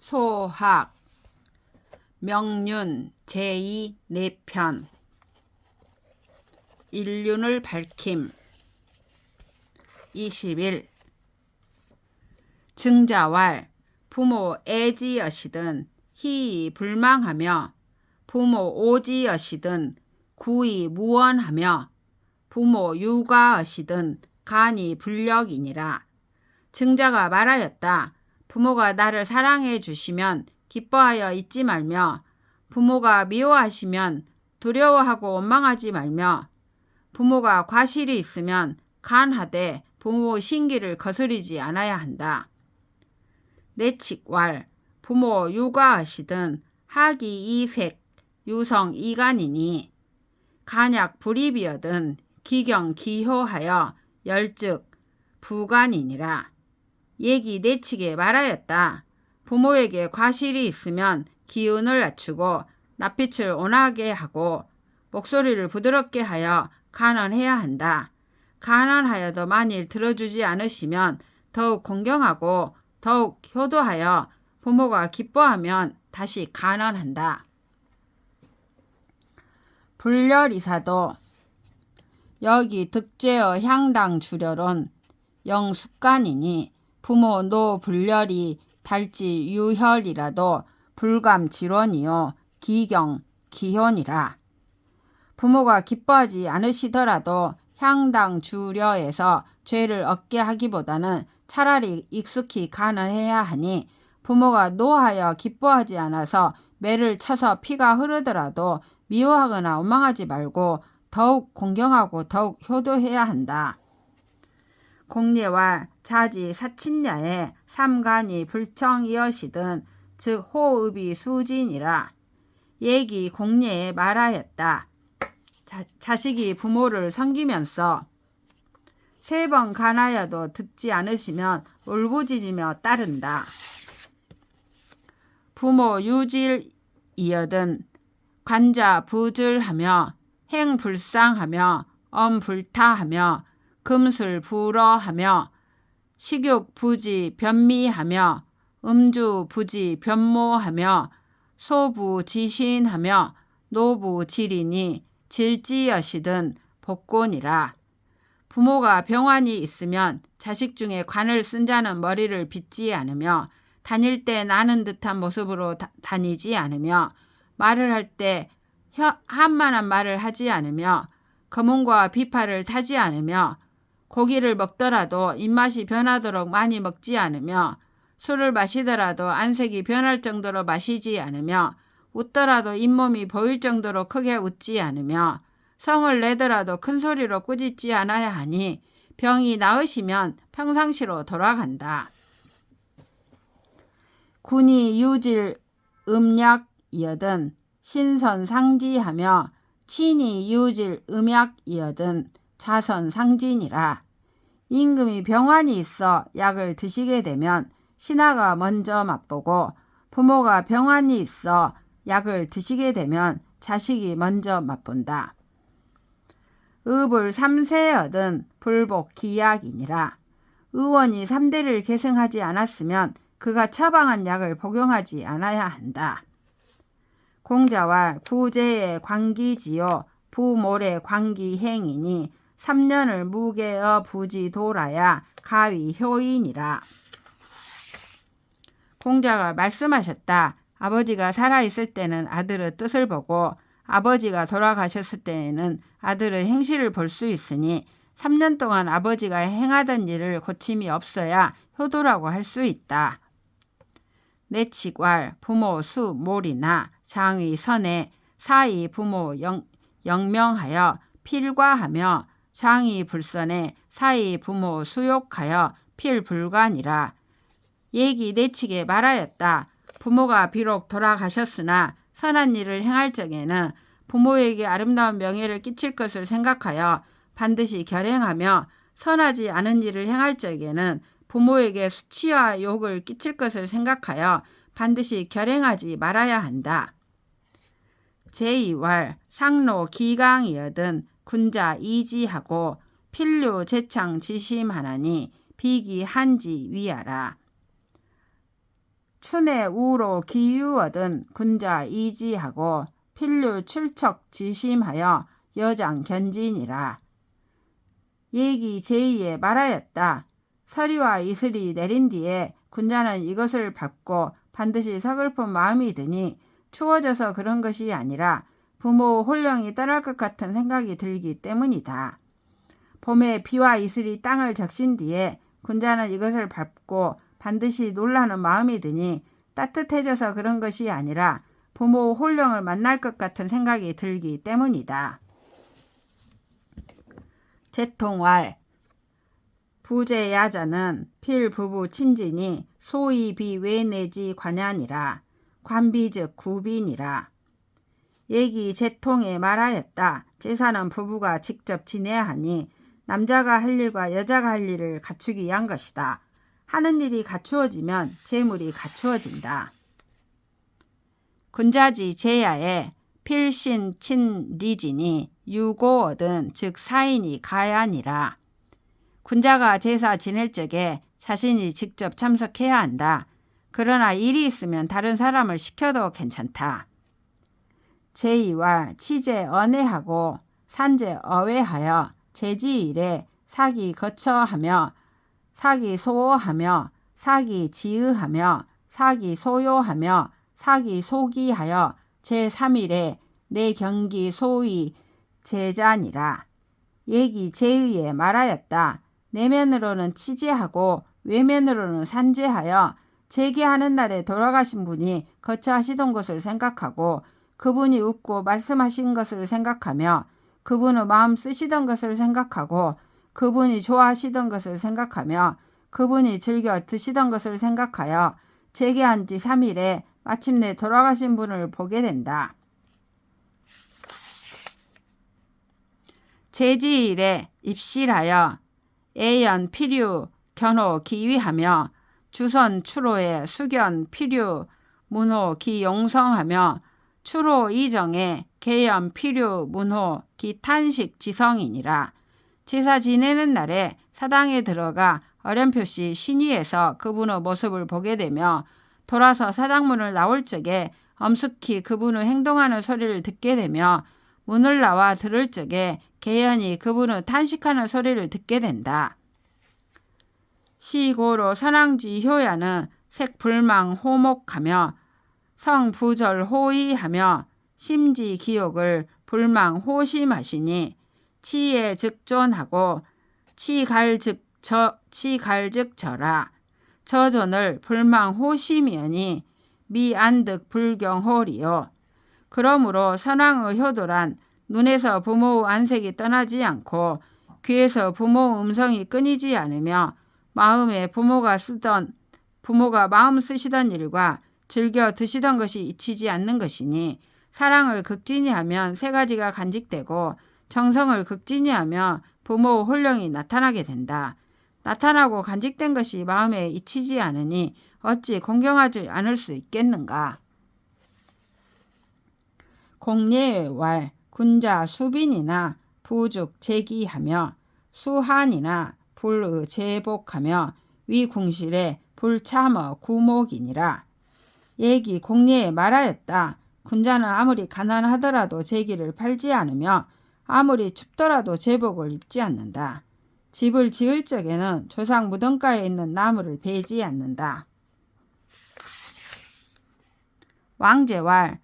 소학 명륜 제2 4편 인륜을 밝힘 21 증자왈 부모 애지여시든 희이 불망하며 부모 오지여시든 구이 무언하며 부모 유가여시든 간이 불력이니라. 증자가 말하였다. 부모가 나를 사랑해 주시면 기뻐하여 잊지 말며 부모가 미워하시면 두려워하고 원망하지 말며 부모가 과실이 있으면 간하되 부모 신기를 거스르지 않아야 한다. 내칙왈 부모 유가하시든 하기 이색 유성 이간이니 간약 불입이여든 기경 기효하여 열즉 부간이니라. 얘기 내칙에 말하였다. 부모에게 과실이 있으면 기운을 낮추고 낯빛을 온화하게 하고 목소리를 부드럽게 하여 간언해야 한다. 간언하여도 만일 들어주지 않으시면 더욱 공경하고 더욱 효도하여 부모가 기뻐하면 다시 간언한다. 불렬이사도 여기 득죄어 향당 주렬은 영숙간이니 부모 노 불렬이 달지 유혈이라도 불감지론이요 기경 기혼이라. 부모가 기뻐하지 않으시더라도 향당 주려에서 죄를 얻게 하기보다는 차라리 익숙히 간언해야 하니 부모가 노하여 기뻐하지 않아서 매를 쳐서 피가 흐르더라도 미워하거나 원망하지 말고 더욱 공경하고 더욱 효도해야 한다. 공례와 자지 사친야에 삼간이 불청이여시든 즉 호흡이 수진이라. 얘기 공례에 말하였다. 자식이 부모를 섬기면서 3번 간하여도 듣지 않으시면 울부짖으며 따른다. 부모 유질이여든 관자 부질하며 행불상하며 엄불타하며 금술 불어하며 식욕 부지 변미하며 음주 부지 변모하며 소부 지신하며 노부 지리니 질지여시든 복곤이라. 부모가 병환이 있으면 자식 중에 관을 쓴 자는 머리를 빗지 않으며 다닐 때 나는 듯한 모습으로 다니지 않으며 말을 할 때 한만한 말을 하지 않으며 거문과 비파를 타지 않으며 고기를 먹더라도 입맛이 변하도록 많이 먹지 않으며 술을 마시더라도 안색이 변할 정도로 마시지 않으며 웃더라도 잇몸이 보일 정도로 크게 웃지 않으며 성을 내더라도 큰 소리로 꾸짖지 않아야 하니 병이 나으시면 평상시로 돌아간다. 군이 유질 음약이여든 신선상지하며 친이 유질 음약이여든 자선상진이라. 임금이 병환이 있어 약을 드시게 되면 신하가 먼저 맛보고 부모가 병환이 있어 약을 드시게 되면 자식이 먼저 맛본다. 의불 3세여든 불복 기약이니라. 의원이 3대를 계승하지 않았으면 그가 처방한 약을 복용하지 않아야 한다. 공자와 구제의 관기지요 부모의 관기행이니 3년을 무게어 부지 돌아야 가위 효인이라. 공자가 말씀하셨다. 아버지가 살아있을 때는 아들의 뜻을 보고 아버지가 돌아가셨을 때에는 아들의 행실을 볼 수 있으니 3년 동안 아버지가 행하던 일을 고침이 없어야 효도라고 할 수 있다. 내칙왈 부모 수 몰이나 장위 선에 사이 부모 영명하여 필과하며 장위 불선에 사이 부모 수욕하여 필불관이라. 얘기 내칙에 말하였다. 부모가 비록 돌아가셨으나 선한 일을 행할 적에는 부모에게 아름다운 명예를 끼칠 것을 생각하여 반드시 결행하며 선하지 않은 일을 행할 적에는 부모에게 수치와 욕을 끼칠 것을 생각하여 반드시 결행하지 말아야 한다. 제2왈 상로 기강이여든 군자 이지하고 필류 제창 지심하나니 비기 한지 위하라. 순의 우로 기유어든 군자 이지하고 필류 출척 지심하여 여장 견진이라. 예기 제2에 말하였다. 서리와 이슬이 내린 뒤에 군자는 이것을 밟고 반드시 서글픈 마음이 드니 추워져서 그런 것이 아니라 부모 홀령이 떠날 것 같은 생각이 들기 때문이다. 봄에 비와 이슬이 땅을 적신 뒤에 군자는 이것을 밟고 반드시 놀라는 마음이 드니 따뜻해져서 그런 것이 아니라 부모 홀령을 만날 것 같은 생각이 들기 때문이다. 제통왈 부제야자는 필부부 친진이 소위 비외내지 관ян이라. 관비즉 구빈이라. 예기 제통에 말하였다. 제사는 부부가 직접 지내야 하니 남자가 할 일과 여자가 할 일을 갖추기 위한 것이다. 하는 일이 갖추어지면 재물이 갖추어진다. 군자지 제야에 필신 친리진이 유고어든 즉 사인이 가야니라. 군자가 제사 지낼 적에 자신이 직접 참석해야 한다. 그러나 일이 있으면 다른 사람을 시켜도 괜찮다. 제2와 치제 언해하고 산제 어외하여 제지일에 사기 거처하며 사기 소호하며 사기 지으하며 사기 소요하며 사기 소기하여 제3일에 내 경기 소위 제자니라. 예기 제의에 말하였다. 내면으로는 치제하고 외면으로는 산제하여 재개하는 날에 돌아가신 분이 거처하시던 것을 생각하고 그분이 웃고 말씀하신 것을 생각하며 그분의 마음 쓰시던 것을 생각하고 그분이 좋아하시던 것을 생각하며 그분이 즐겨 드시던 것을 생각하여 재개한 지 3일에 마침내 돌아가신 분을 보게 된다. 제지일에 입실하여 애연 필유 견호 기위하며 주선 추로에 수견 필유 문호 기용성하며 추로 이정에 계연 필유 문호 기탄식 지성이니라. 제사 지내는 날에 사당에 들어가 어렴표시 신위에서 그분의 모습을 보게 되며 돌아서 사당문을 나올 적에 엄숙히 그분의 행동하는 소리를 듣게 되며 문을 나와 들을 적에 계연히 그분의 탄식하는 소리를 듣게 된다. 시고로 선왕지 효야는 색불망 호목하며 성부절 호의하며 심지 기욕을 불망 호심하시니 치에 즉존하고 치갈즉 저라. 저존을 불망 호심이니 미안득 불경호리요. 그러므로 선왕의 효도란 눈에서 부모의 안색이 떠나지 않고 귀에서 부모의 음성이 끊이지 않으며 마음에 부모가 마음 쓰시던 일과 즐겨 드시던 것이 잊히지 않는 것이니 사랑을 극진히 하면 세 가지가 간직되고 정성을 극진히 하면 부모의 홀령이 나타나게 된다. 나타나고 간직된 것이 마음에 잊히지 않으니 어찌 공경하지 않을 수 있겠는가. 공예의 왈 군자 수빈이나 부죽 제기하며 수한이나 불의 제복하며 위궁실에 불참어 구목이니라. 예기 공예에 말하였다. 군자는 아무리 가난하더라도 제기를 팔지 않으며 아무리 춥더라도 제복을 입지 않는다. 집을 지을 적에는 조상 무덤가에 있는 나무를 베지 않는다. 왕제왈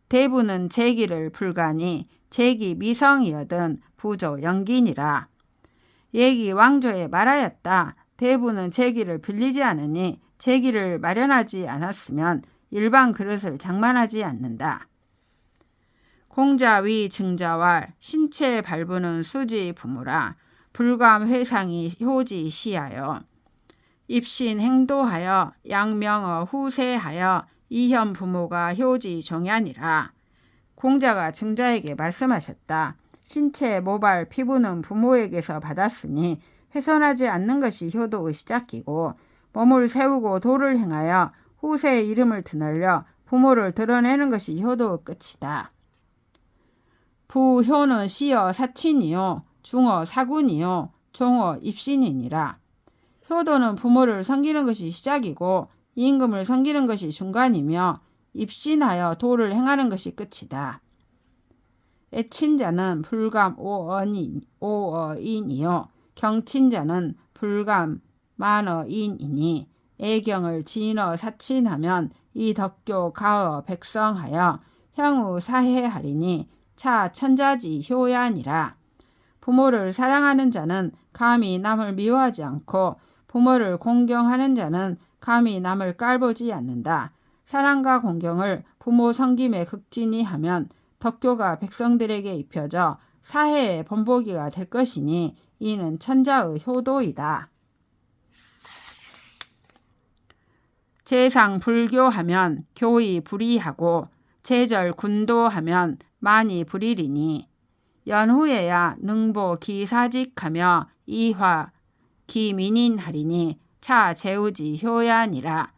대부는 제기를 불가니 제기 미성이여든 부조 영긴이라. 예기 왕조에 말하였다. 대부는 제기를 빌리지 않으니 제기를 마련하지 않았으면 일반 그릇을 장만하지 않는다. 공자위 증자왈 신체 발부는 수지 부무라. 불감 회상이 효지 시하여 입신 행도하여 양명어 후세하여 이현 부모가 효지 종야니라. 공자가 증자에게 말씀하셨다. 신체, 모발, 피부는 부모에게서 받았으니 훼손하지 않는 것이 효도의 시작이고 몸을 세우고 도를 행하여 후세의 이름을 드날려 부모를 드러내는 것이 효도의 끝이다. 부효는 시어 사친이요 중어 사군이요 종어 입신이니라. 효도는 부모를 섬기는 것이 시작이고 임금을 섬기는 것이 중간이며 입신하여 도를 행하는 것이 끝이다. 애친자는 불감 오어인이요 경친자는 불감 만어인이니 애경을 진어 사친하면 이 덕교 가어 백성하여 향후 사해하리니 차 천자지 효야니라. 부모를 사랑하는 자는 감히 남을 미워하지 않고 부모를 공경하는 자는 감히 남을 깔보지 않는다. 사랑과 공경을 부모 섬김에 극진히 하면 덕교가 백성들에게 입혀져 사해의 본보기가 될 것이니 이는 천자의 효도이다. 제상 불교하면 교의 불의하고 제절 군도하면 많이 불의리니 연후에야 능보 기사직하며 이화 기민인하리니 차 재우지 효야니라.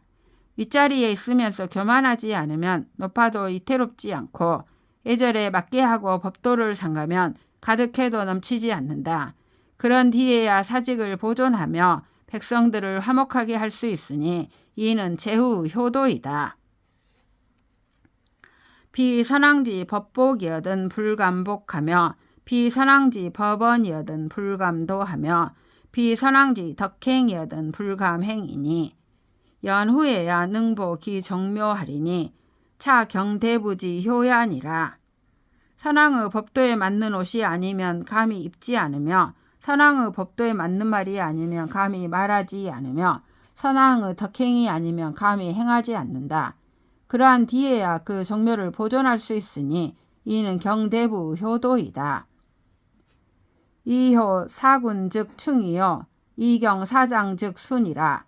윗자리에 있으면서 교만하지 않으면 높아도 이태롭지 않고 예절에 맞게 하고 법도를 삼가면 가득해도 넘치지 않는다. 그런 뒤에야 사직을 보존하며 백성들을 화목하게 할 수 있으니 이는 제후 효도이다. 비선왕지 법복이여든 불감복하며 비선왕지 법원이여든 불감도하며 비선왕지 덕행이여든 불감행이니 연후에야 능보 기정묘하리니 차 경대부지 효야니라. 선왕의 법도에 맞는 옷이 아니면 감히 입지 않으며 선왕의 법도에 맞는 말이 아니면 감히 말하지 않으며 선왕의 덕행이 아니면 감히 행하지 않는다. 그러한 뒤에야 그 정묘를 보존할 수 있으니 이는 경대부 효도이다. 이효 사군 즉 충이요 이경 사장 즉 순이라.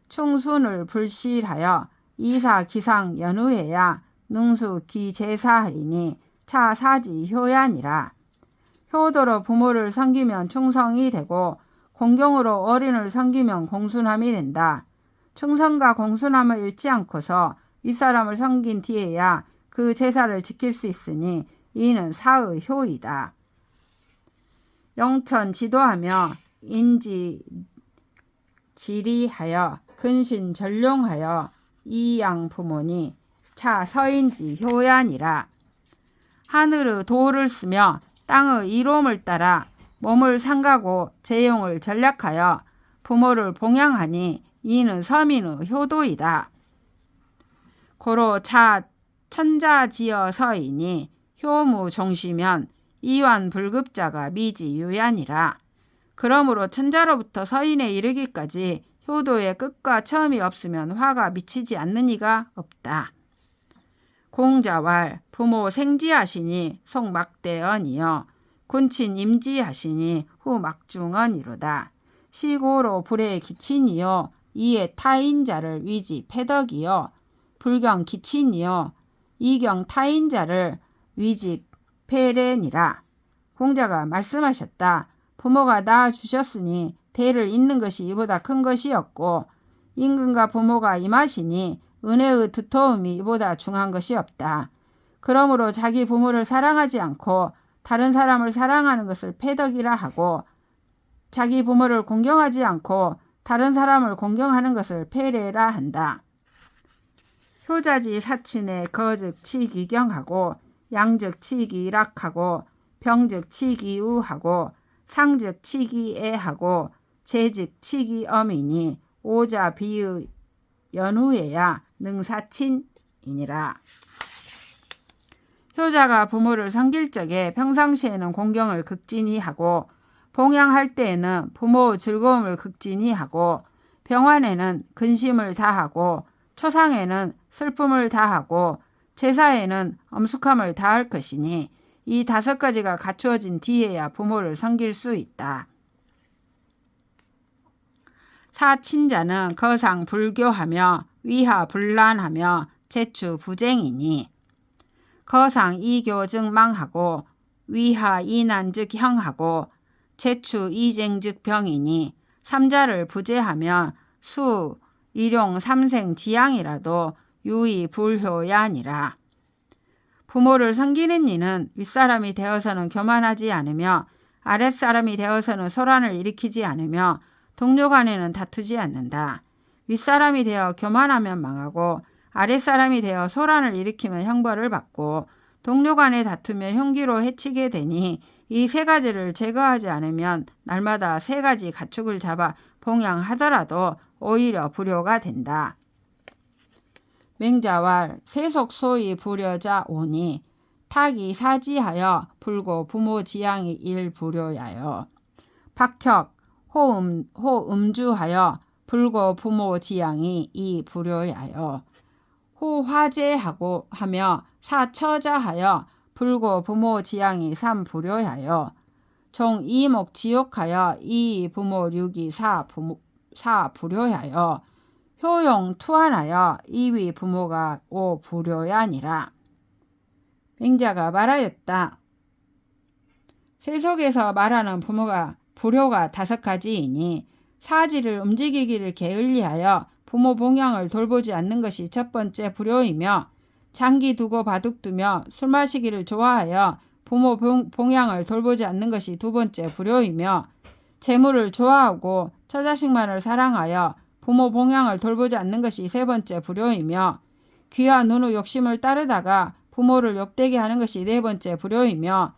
충순을 불실하여 이사 기상 연후에야 능수 기제사하리니 차 사지 효야니라. 효도로 부모를 섬기면 충성이 되고 공경으로 어린을 섬기면 공순함이 된다. 충성과 공순함을 잃지 않고서 윗사람을 섬긴 뒤에야 그 제사를 지킬 수 있으니 이는 사의 효이다. 영천 지도하며 인지 지리하여 근신 전룡하여 이양 부모니 차 서인지 효야니라. 하늘의 도를 쓰며 땅의 이로움을 따라 몸을 상가고 재용을 전략하여 부모를 봉양하니 이는 서민의 효도이다. 고로 차 천자지어 서이니 효무 종시면 이완 불급자가 미지 유야니라. 그러므로 천자로부터 서인에 이르기까지 효도의 끝과 처음이 없으면 화가 미치지 않는 이가 없다. 공자왈 부모 생지하시니 속막대언이여 군친 임지하시니 후 막중언이로다. 시고로 불에 기친이요 이에 타인자를 위지 패덕이요 불경 기친이요 이경 타인자를 위지 패레니라. 공자가 말씀하셨다. 부모가 낳아주셨으니 대를 잇는 것이 이보다 큰 것이 없고 임금과 부모가 임하시니 은혜의 두터움이 이보다 중한 것이 없다. 그러므로 자기 부모를 사랑하지 않고 다른 사람을 사랑하는 것을 패덕이라 하고 자기 부모를 공경하지 않고 다른 사람을 공경하는 것을 패례라 한다. 효자지 사친에 거즉 치기경하고 양즉 치기락하고 병즉 치기우하고 상즉 치기애하고 재즉 치기엄이니 오자 비의 연후에야 능사친이니라. 효자가 부모를 섬길 적에 평상시에는 공경을 극진히 하고 봉양할 때에는 부모의 즐거움을 극진히 하고 병환에는 근심을 다하고 초상에는 슬픔을 다하고 제사에는 엄숙함을 다할 것이니 이 5가지가 갖추어진 뒤에야 부모를 섬길 수 있다. 사친자는 거상 불교하며 위하 불란하며 제추 부쟁이니 거상 이교 즉 망하고 위하 이난 즉 형하고 제추 이쟁 즉 병이니 삼자를 부재하며 수 일용 삼생 지양이라도 유의 불효야니라. 부모를 섬기는 이는 윗사람이 되어서는 교만하지 않으며 아랫사람이 되어서는 소란을 일으키지 않으며 동료 간에는 다투지 않는다. 윗사람이 되어 교만하면 망하고 아랫사람이 되어 소란을 일으키면 형벌을 받고 동료 간에 다투며 흉기로 해치게 되니 이 세 가지를 제거하지 않으면 날마다 세 가지 가축을 잡아 봉양하더라도 오히려 불효가 된다. 맹자왈 세속소이 불효자 오니 탁이 사지하여 불고 부모 지양이 일불효야요. 박혁 호음주하여 불고 부모 지양이 이불효야요. 호화제하고 하며 사처자하여 불고 부모 지양이 삼불효야요. 종이목지욕하여 이부모 류기 사불효야요. 효용투환하여 이위 부모가 오불효야니라. 맹자가 말하였다. 세속에서 말하는 불효가 5가지이니 사지를 움직이기를 게을리하여 부모 봉양을 돌보지 않는 것이 첫 번째 불효이며 장기 두고 바둑 두며 술 마시기를 좋아하여 부모 봉양을 돌보지 않는 것이 두 번째 불효이며 재물을 좋아하고 처자식만을 사랑하여 부모 봉양을 돌보지 않는 것이 세 번째 불효이며 귀와 눈의 욕심을 따르다가 부모를 욕되게 하는 것이 네 번째 불효이며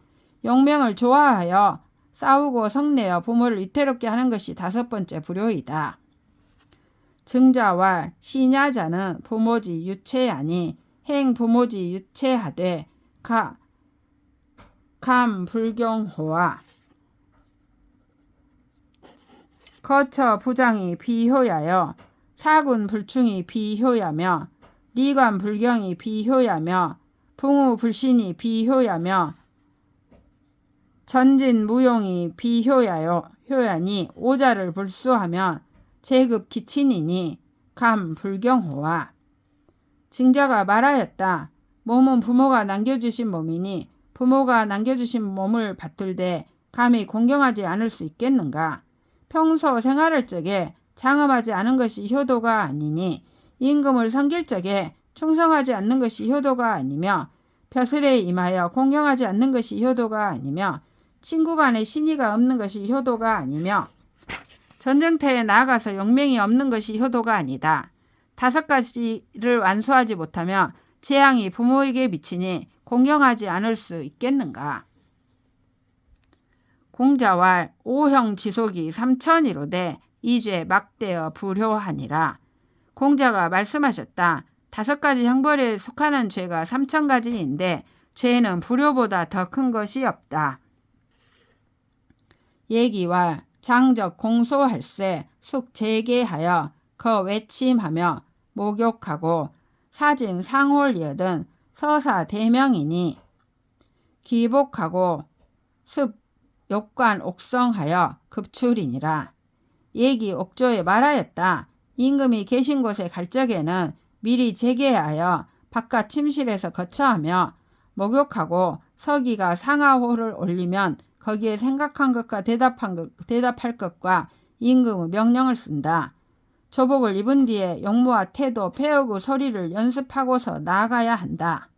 용명을 좋아하여 싸우고 성내어 부모를 위태롭게 하는 것이 5번째 불효이다. 증자왈 시냐자는 부모지 유체하니 행 부모지 유체하되 감 불경호와 거처 부장이 비효야여 사군 불충이 비효야며 리관 불경이 비효야며 붕우 불신이 비효야며 전진 무용이 비효야니 오자를 불수하면 제급 기친이니 감 불경호와. 증자가 말하였다. 몸은 부모가 남겨주신 몸이니 부모가 남겨주신 몸을 받들되 감히 공경하지 않을 수 있겠는가. 평소 생활할 적에 장엄하지 않은 것이 효도가 아니니 임금을 섬길 적에 충성하지 않는 것이 효도가 아니며 벼슬에 임하여 공경하지 않는 것이 효도가 아니며 친구 간에 신의가 없는 것이 효도가 아니며 전쟁터에 나아가서 용맹이 없는 것이 효도가 아니다. 5가지를 완수하지 못하며 재앙이 부모에게 미치니 공경하지 않을 수 있겠는가. 공자왈 오형 지속이 3천이로되 이죄 막대어 불효하니라. 공자가 말씀하셨다. 5가지 형벌에 속하는 죄가 3,000가지인데 죄는 불효보다 더 큰 것이 없다. 얘기왈 장적 공소할세 숙 재개하여 거 외침하며 목욕하고 사진 상홀이어든 서사 대명이니 기복하고 습 욕관 옥성하여 급출이니라. 얘기 옥조에 말하였다. 임금이 계신 곳에 갈 적에는 미리 재개하여 바깥 침실에서 거처하며 목욕하고 서기가 상하호를 올리면 거기에 생각한 것과 대답할 것과 임금의 명령을 쓴다. 조복을 입은 뒤에 용무와 태도, 폐역의 소리를 연습하고서 나아가야 한다.